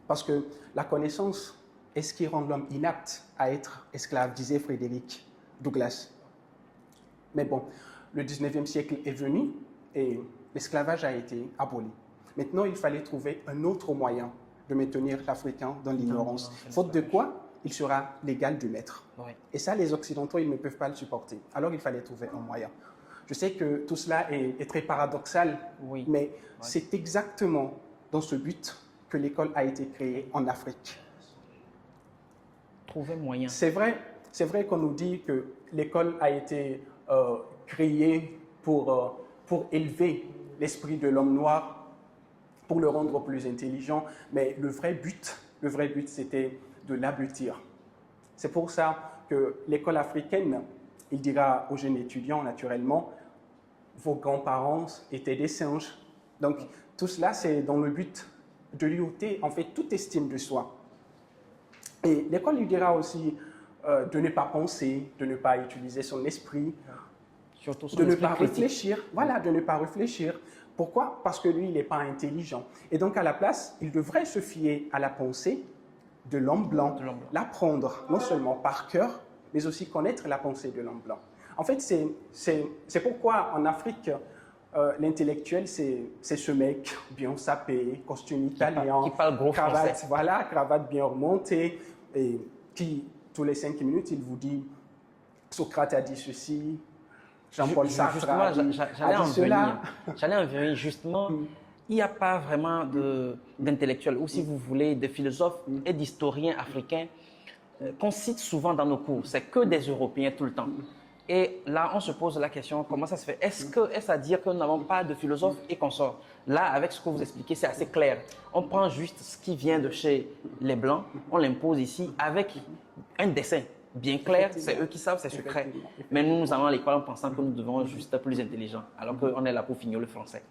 Parce que la connaissance est ce qui rend l'homme inapte à être esclave, disait Frédéric Douglass. Mais bon, le 19e siècle est venu et l'esclavage a été aboli. Maintenant, il fallait trouver un autre moyen de maintenir l'Africain dans l'ignorance. Faute de quoi, il sera l'égal du maître. Oui. Et ça, les Occidentaux, ils ne peuvent pas le supporter. Alors, il fallait trouver un moyen. Je sais que tout cela est très paradoxal, oui, mais c'est exactement dans ce but que l'école a été créée en Afrique. Trouver moyen. C'est vrai qu'on nous dit que l'école a été créée pour élever l'esprit de l'homme noir, pour le rendre plus intelligent, mais le vrai but, c'était de l'abrutir. C'est pour ça que l'école africaine, il dira aux jeunes étudiants, naturellement, vos grands-parents étaient des singes. Donc, tout cela, c'est dans le but de lui ôter, en fait, toute estime de soi. Et l'école lui dira aussi de ne pas penser, de ne pas utiliser son esprit, surtout de ne pas réfléchir. Voilà, de ne pas réfléchir. Pourquoi? Parce que lui, il n'est pas intelligent. Et donc, à la place, il devrait se fier à la pensée de l'homme blanc, l'apprendre non seulement par cœur, mais aussi connaître la pensée de l'homme blanc. En fait, c'est pourquoi en Afrique, l'intellectuel, c'est ce mec bien sapé, costume italien, qui parle gros cravate, français. voilà, cravate bien remontée, et qui, tous les 5 minutes, il vous dit Socrate a dit ceci, Jean-Paul Sartre a dit cela. J'allais en venir, justement. Il n'y a pas vraiment d'intellectuels, ou si vous voulez, de philosophes et d'historiens africains qu'on cite souvent dans nos cours. C'est que des Européens tout le temps. Et là, on se pose la question, comment ça se fait? Est-ce à dire que nous n'avons pas de philosophes et consorts? Là, avec ce que vous expliquez, c'est assez clair. On prend juste ce qui vient de chez les Blancs, on l'impose ici avec un dessin bien clair, c'est eux qui savent, c'est secret. Mais nous allons à l'école en pensant que nous devons juste être plus intelligents, alors qu'on est là pour finir le français.